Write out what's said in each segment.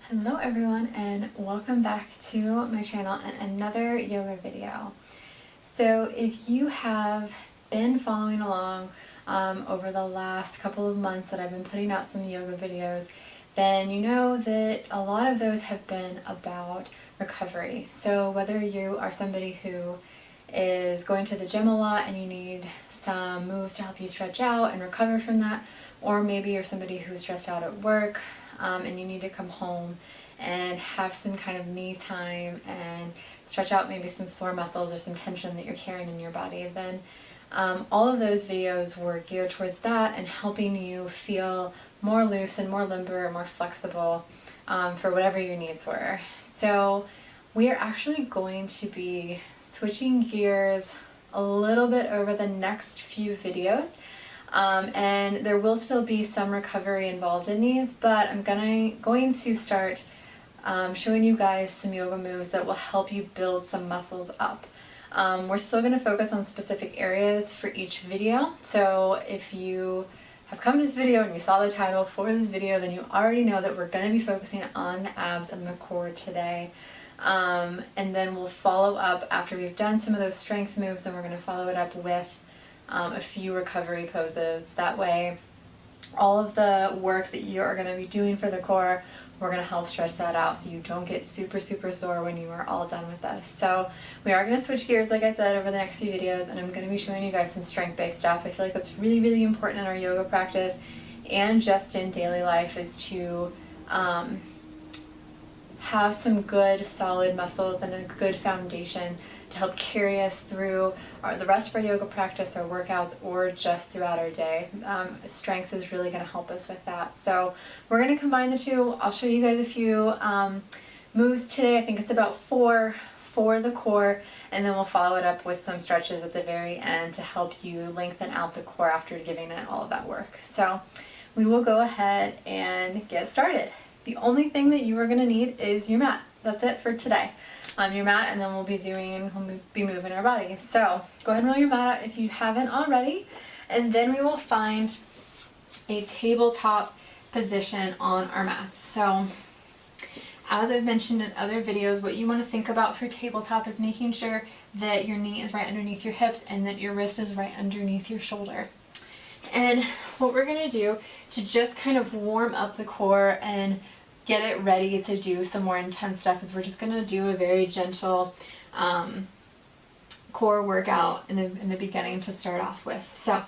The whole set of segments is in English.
Hello everyone and welcome back to my channel and another yoga video. So if you have been following along over the last couple of months that I've been putting out some yoga videos, then you know that a lot of those have been about recovery. So whether you are somebody who is going to the gym a lot and you need some moves to help you stretch out and recover from that, or maybe you're somebody who's stressed out at work and you need to come home and have some kind of me time and stretch out maybe some sore muscles or some tension that you're carrying in your body, then all of those videos were geared towards that and helping you feel more loose and more limber, more flexible for whatever your needs were. So we are actually going to be switching gears a little bit over the next few videos. And there will still be some recovery involved in these, but I'm going to start showing you guys some yoga moves that will help you build some muscles up. We're still going to focus on specific areas for each video, so if you have come to this video and you saw the title for this video, then you already know that we're going to be focusing on the abs and the core today. And then we'll follow up after we've done some of those strength moves, and we're going to follow it up with a few recovery poses. That way all of the work that you are going to be doing for the core, we're going to help stretch that out so you don't get super sore when you are all done with this. So we are going to switch gears, like I said, over the next few videos, and I'm going to be showing you guys some strength-based stuff. I feel like that's really important in our yoga practice and just in daily life, is to have some good solid muscles and a good foundation to help carry us through the rest of our yoga practice, our workouts, or just throughout our day. Strength is really going to help us with that. So we're going to combine the two. I'll show you guys a few moves today. I think it's about 4 for the core, and then we'll follow it up with some stretches at the very end to help you lengthen out the core after giving it all of that work. So we will go ahead and get started. The only thing that you are going to need is your mat. That's it for today. Your mat, and then we'll be moving our body. So go ahead and roll your mat out if you haven't already, and then we will find a tabletop position on our mats. So as I've mentioned in other videos, what you want to think about for tabletop is making sure that your knee is right underneath your hips and that your wrist is right underneath your shoulder. And what we're going to do to just kind of warm up the core and get it ready to do some more intense stuff is we're just going to do a very gentle core workout in the beginning to start off with. So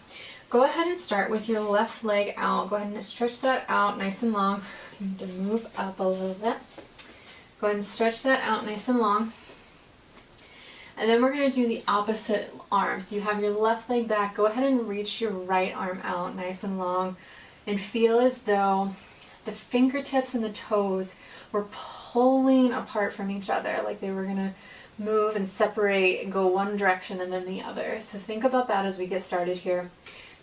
go ahead and start with your left leg out. Go ahead and stretch that out nice and long. You need to move up a little bit. Go ahead and stretch that out nice and long. And then we're going to do the opposite arm. So you have your left leg back. Go ahead and reach your right arm out nice and long and feel as though the fingertips and the toes were pulling apart from each other, like they were going to move and separate and go one direction and then the other. So think about that as we get started here.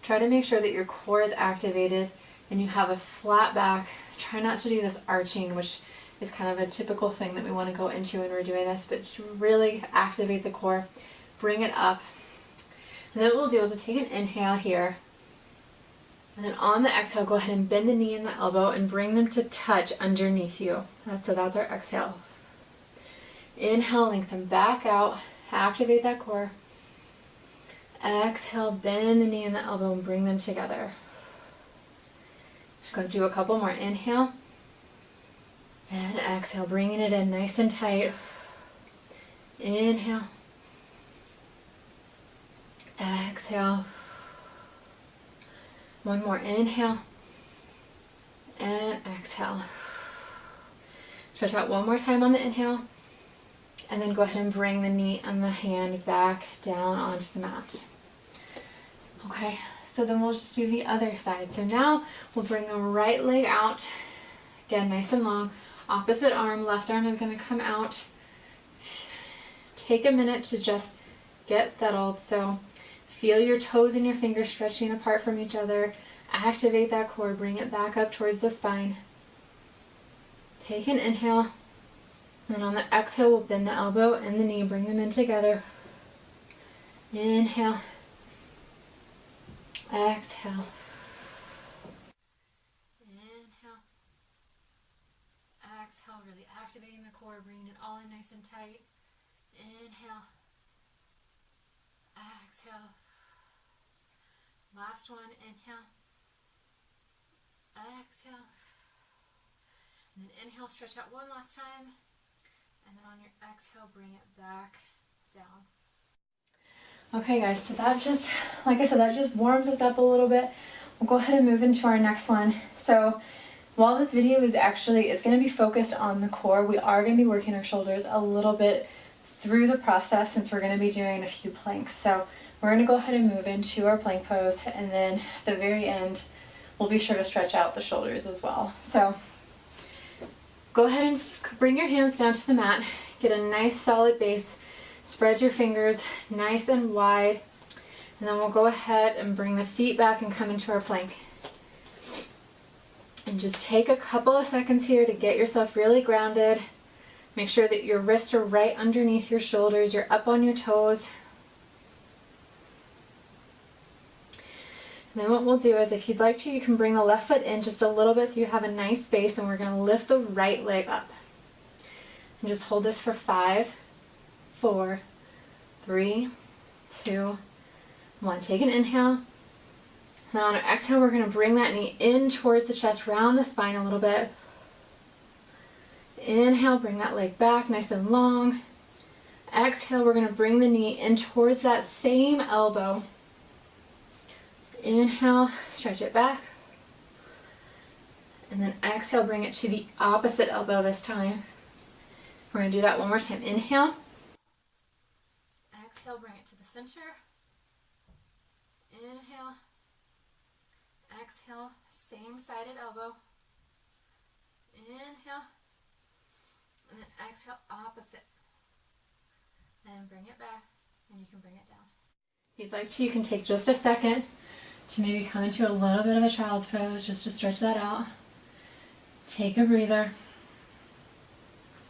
Try to make sure that your core is activated and you have a flat back. Try not to do this arching, which is kind of a typical thing that we want to go into when we're doing this, but to really activate the core, bring it up. And then what we'll do is we'll take an inhale here, and then on the exhale, go ahead and bend the knee and the elbow and bring them to touch underneath you. So that's our exhale. Inhale, lengthen back out, activate that core. Exhale, bend the knee and the elbow and bring them together. Go do a couple more. Inhale. And exhale, bringing it in nice and tight. Inhale. Exhale. One more. Inhale. And exhale. Stretch out one more time on the inhale. And then go ahead and bring the knee and the hand back down onto the mat. Okay, so then we'll just do the other side. So now we'll bring the right leg out. Again, nice and long. Opposite arm, left arm is going to come out. Take a minute to just get settled. So feel your toes and your fingers stretching apart from each other. Activate that core, bring it back up towards the spine. Take an inhale. And on the exhale, we'll bend the elbow and the knee, bring them in together. Inhale. Exhale. Inhale. exhale, really activating the core, bringing it all in nice and tight. Inhale. Exhale. Last one, inhale. Exhale. And then inhale, stretch out one last time. And then on your exhale, bring it back down. Okay guys, so that just, like I said, that just warms us up a little bit. We'll go ahead and move into our next one. So while this video is actually, it's going to be focused on the core, we are going to be working our shoulders a little bit through the process since we're going to be doing a few planks. So we're going to go ahead and move into our plank pose, and then at the very end, we'll be sure to stretch out the shoulders as well. So go ahead and bring your hands down to the mat, get a nice solid base, spread your fingers nice and wide, and then we'll go ahead and bring the feet back and come into our plank. And just take a couple of seconds here to get yourself really grounded. Make sure that your wrists are right underneath your shoulders, you're up on your toes. And then what we'll do is, if you'd like to, you can bring the left foot in just a little bit so you have a nice base, and we're going to lift the right leg up. And just hold this for 5, 4, 3, 2, 1. Take an inhale. Then on our exhale, we're going to bring that knee in towards the chest, round the spine a little bit. Inhale, bring that leg back nice and long. Exhale, we're going to bring the knee in towards that same elbow. Inhale, stretch it back. And then exhale, bring it to the opposite elbow this time. We're going to do that one more time. Inhale. Exhale, bring it to the center. Inhale. Exhale, same sided elbow. Inhale. And then exhale, opposite. And bring it back, and you can bring it down. If you'd like to, you can take just a second to maybe come into a little bit of a child's pose, just to stretch that out. Take a breather.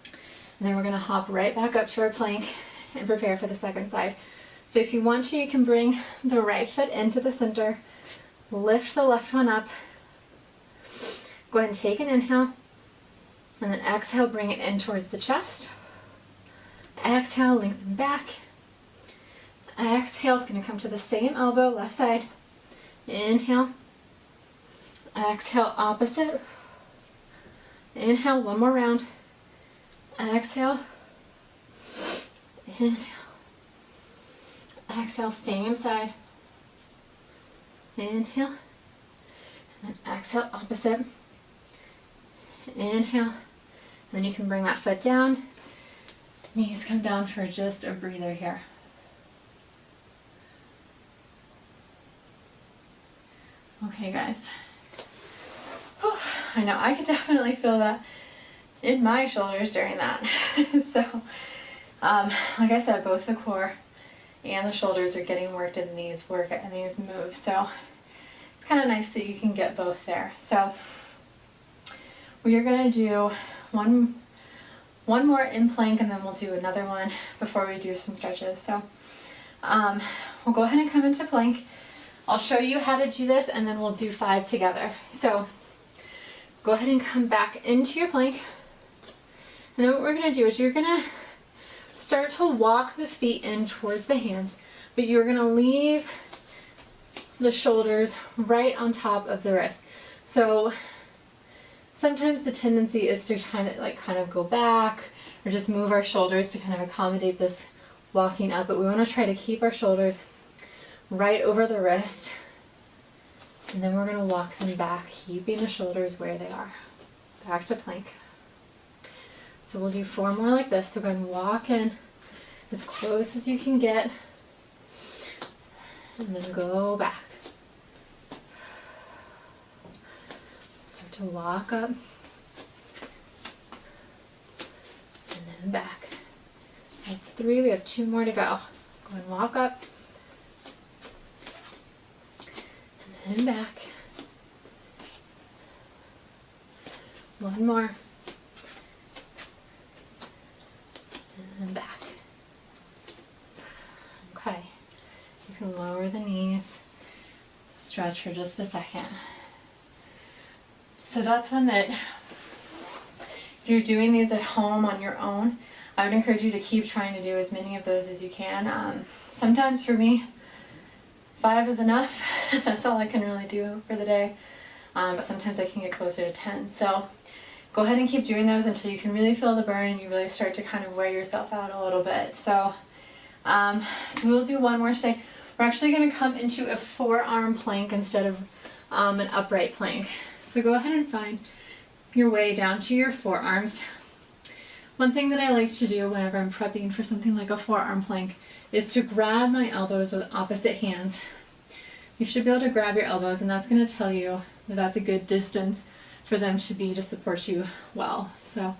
And then we're going to hop right back up to our plank and prepare for the second side. So if you want to, you can bring the right foot into the center, lift the left one up. Go ahead and take an inhale. And then exhale, bring it in towards the chest. Exhale, lengthen back. Exhale is going to come to the same elbow, left side. Inhale. Exhale, opposite. Inhale, one more round. Exhale. Inhale. Exhale, same side. Inhale. And then exhale, opposite. Inhale. And then you can bring that foot down. Knees come down for just a breather here. Okay, guys. Whew, I know, I could definitely feel that in my shoulders during that. So, like I said, both the core and the shoulders are getting worked in these moves. So it's kind of nice that you can get both there. So we are going to do one more in plank, and then we'll do another one before we do some stretches. So we'll go ahead and come into plank. I'll show you how to do this, and then we'll do 5 together. So go ahead and come back into your plank. And then what we're going to do is you're going to start to walk the feet in towards the hands, but you're going to leave the shoulders right on top of the wrist. So sometimes the tendency is to kind of go back or just move our shoulders to kind of accommodate this walking up, but we want to try to keep our shoulders right over the wrist, and then we're going to walk them back, keeping the shoulders where they are. Back to plank. So we'll do 4 more like this. So go ahead and walk in as close as you can get, and then go back. Start to walk up, and then back. That's 3, we have 2 more to go. Go and walk up, and then back. 1 more, and then back. Okay, you can lower the knees, stretch for just a second. So that's one that If you're doing these at home on your own, I would encourage you to keep trying to do as many of those as you can. Sometimes for me, 5 is enough. That's all I can really do for the day. But sometimes I can get closer to 10. So go ahead and keep doing those until you can really feel the burn and you really start to kind of wear yourself out a little bit. So we'll do one more today. We're actually going to come into a forearm plank instead of an upright plank. So go ahead and find your way down to your forearms. One thing that I like to do whenever I'm prepping for something like a forearm plank is to grab my elbows with opposite hands. You should be able to grab your elbows, and that's going to tell you that that's a good distance for them to be to support you well. So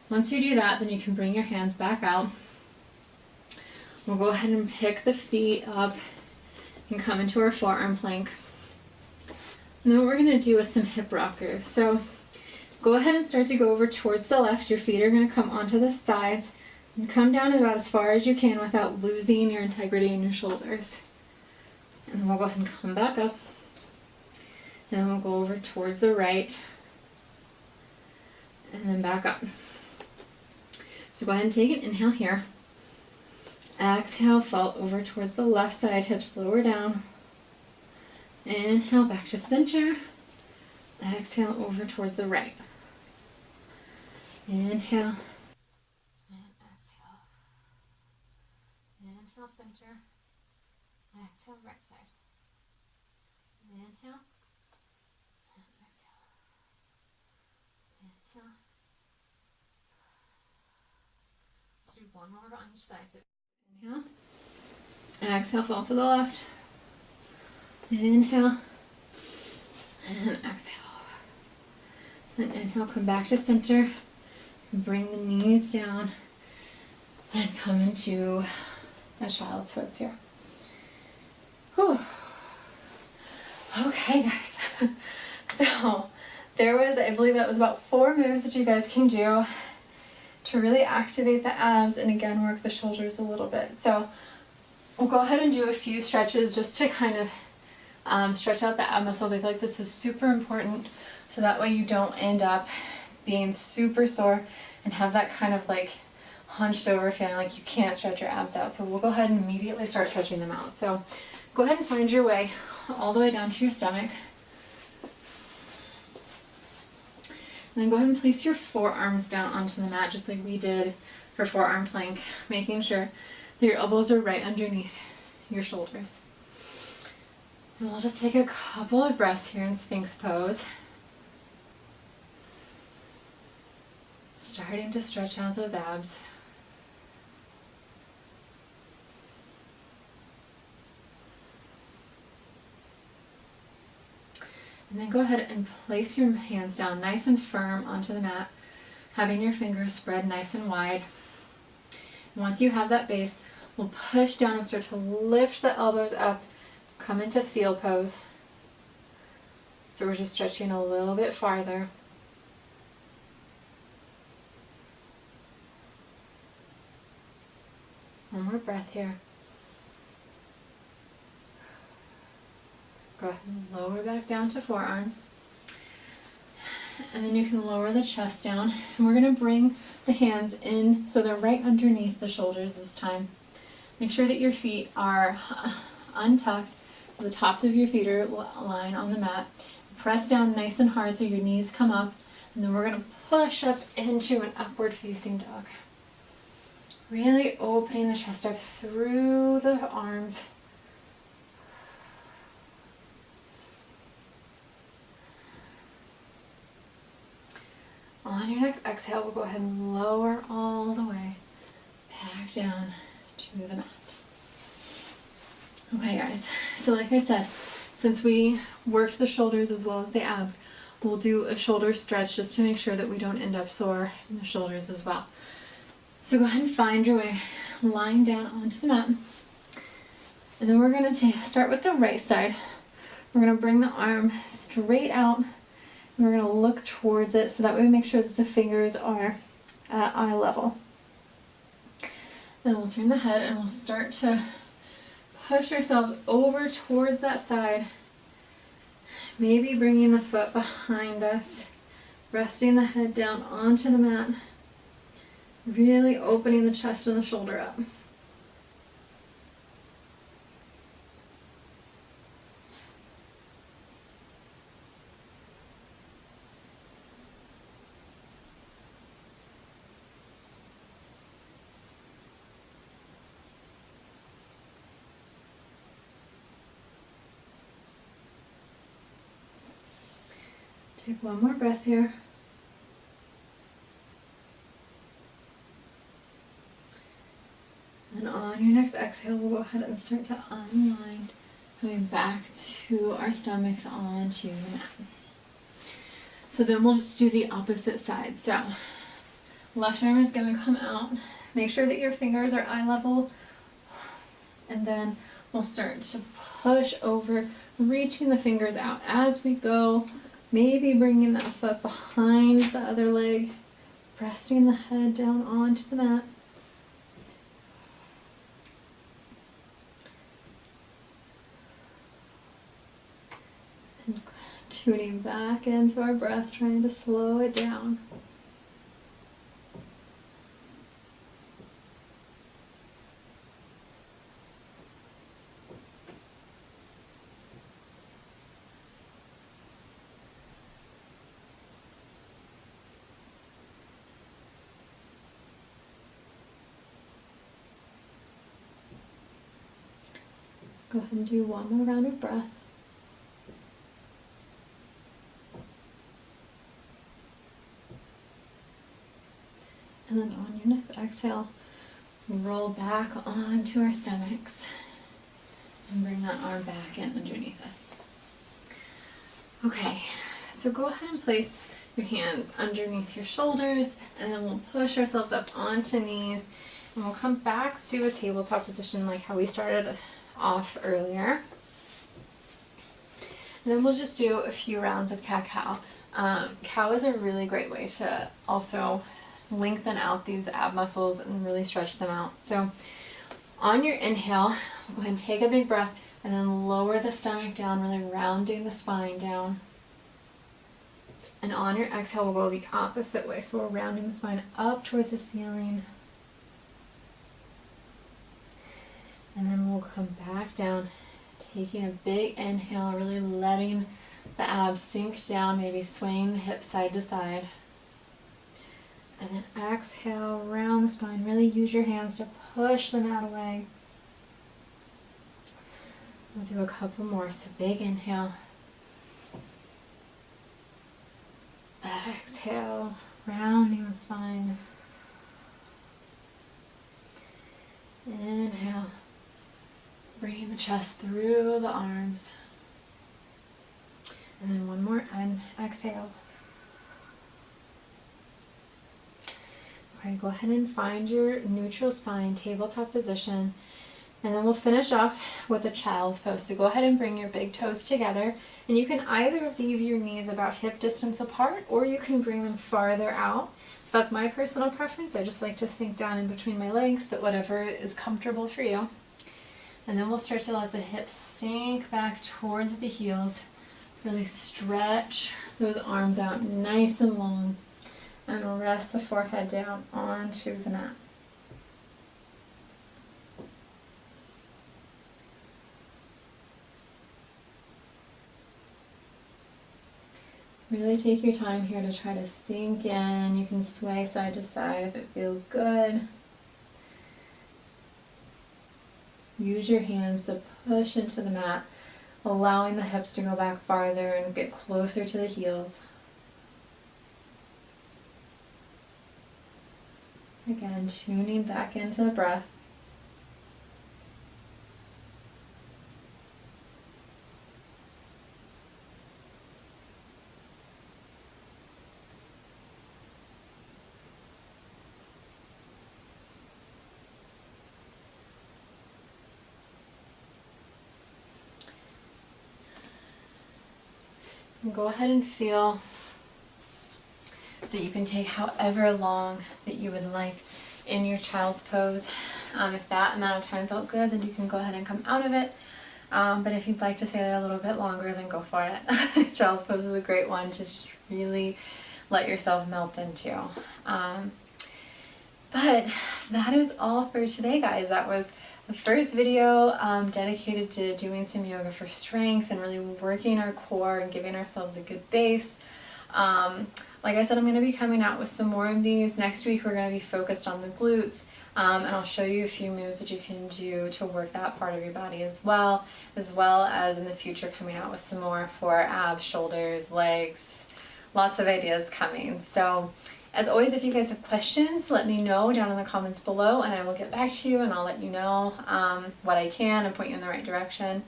once you do that, then you can bring your hands back out. We'll go ahead and pick the feet up and come into our forearm plank. And then what we're going to do is some hip rockers. So go ahead and start to go over towards the left. Your feet are going to come onto the sides and come down about as far as you can without losing your integrity in your shoulders. And then we'll go ahead and come back up. And then we'll go over towards the right. And then back up. So go ahead and take an inhale here. Exhale, fall over towards the left side, hips lower down. Inhale, back to center. Exhale, over towards the right. Inhale. And exhale. Inhale, center. Exhale, right side. Inhale. And exhale. Inhale. Let's do one more on each side. So inhale. Exhale, fall to the left. Inhale. And exhale. And inhale, come back to center. Bring the knees down. And come into a child's pose here. Whew. Okay, guys. So there was, I believe that was about 4 moves that you guys can do to really activate the abs and again work the shoulders a little bit. So we'll go ahead and do a few stretches just to kind of stretch out the ab muscles. I feel like this is super important so that way you don't end up being super sore and have that kind of like hunched over feeling like you can't stretch your abs out. So we'll go ahead and immediately start stretching them out. So go ahead and find your way all the way down to your stomach. And then go ahead and place your forearms down onto the mat just like we did for forearm plank, making sure that your elbows are right underneath your shoulders. And we'll just take a couple of breaths here in Sphinx pose. Starting to stretch out those abs. And then go ahead and place your hands down nice and firm onto the mat, having your fingers spread nice and wide. And once you have that base, we'll push down and start to lift the elbows up, come into seal pose. So we're just stretching a little bit farther. One more breath here. Go ahead and lower back down to forearms. And then you can lower the chest down. And we're going to bring the hands in so they're right underneath the shoulders this time. Make sure that your feet are untucked so the tops of your feet are lying on the mat. Press down nice and hard so your knees come up. And then we're going to push up into an upward facing dog. Really opening the chest up through the arms. On your next exhale, we'll go ahead and lower all the way back down to the mat. Okay guys, so like I said, since we worked the shoulders as well as the abs, we'll do a shoulder stretch just to make sure that we don't end up sore in the shoulders as well. So go ahead and find your way, lying down onto the mat. And then we're going to start with the right side. We're going to bring the arm straight out. And we're going to look towards it so that way we make sure that the fingers are at eye level. Then we'll turn the head and we'll start to push ourselves over towards that side. Maybe bringing the foot behind us resting the head down onto the mat, really opening the chest and the shoulder up. Take one more breath here. And on your next exhale, we'll go ahead and start to unwind, coming back to our stomachs onto the mat. So then we'll just do the opposite side. So left arm is going to come out. Make sure that your fingers are eye level. And then we'll start to push over, reaching the fingers out as we go. Maybe bringing that foot behind the other leg, resting the head down onto the mat. And tuning back into our breath, trying to slow it down. Go ahead and do one more round of breath. And then on your next exhale, roll back onto our stomachs and bring that arm back in underneath us. Okay, so go ahead and place your hands underneath your shoulders, and then we'll push ourselves up onto knees, and we'll come back to a tabletop position like how we started off earlier. And then we'll just do a few rounds of cat-cow. Cow is a really great way to also lengthen out these ab muscles and really stretch them out. So on your inhale, go ahead and take a big breath and then lower the stomach down, really rounding the spine down. And on your exhale, we'll go the opposite way. So we're rounding the spine up towards the ceiling. And then we'll come back down, taking a big inhale, really letting the abs sink down, maybe swaying the hips side to side. And then exhale, round the spine. Really use your hands to push the mat away. We'll do a couple more. So big inhale. Exhale, rounding the spine. Inhale. Bringing the chest through the arms. And then one more, and exhale. Okay, go ahead and find your neutral spine, tabletop position. And then we'll finish off with a child's pose. So go ahead and bring your big toes together. And you can either leave your knees about hip distance apart, or you can bring them farther out. That's my personal preference. I just like to sink down in between my legs, but whatever is comfortable for you. And then we'll start to let the hips sink back towards the heels. Really stretch those arms out nice and long. And we'll rest the forehead down onto the mat. Really take your time here to try to sink in. You can sway side to side if it feels good. Use your hands to push into the mat, allowing the hips to go back farther and get closer to the heels. Again, tuning back into the breath. And go ahead and feel that you can take however long that you would like in your child's pose. If that amount of time felt good, then you can go ahead and come out of it. But if you'd like to stay there a little bit longer, then go for it. Child's pose is a great one to just really let yourself melt into. But that is all for today, guys. That was the first video dedicated to doing some yoga for strength and really working our core and giving ourselves a good base. Like I said, I'm going to be coming out with some more of these. Next week we're going to be focused on the glutes, and I'll show you a few moves that you can do to work that part of your body as well as in the future coming out with some more for abs, shoulders, legs. Lots of ideas coming. So as always, if you guys have questions, let me know down in the comments below and I will get back to you and I'll let you know what I can and point you in the right direction.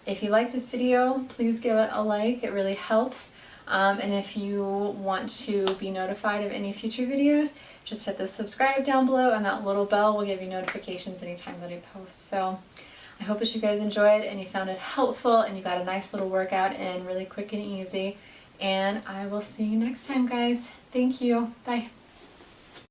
If you like this video, please give it a like. It really helps. And if you want to be notified of any future videos, just hit the subscribe down below and that little bell will give you notifications anytime that I post. So I hope that you guys enjoyed and you found it helpful and you got a nice little workout in really quick and easy. And I will see you next time, guys. Thank you. Bye.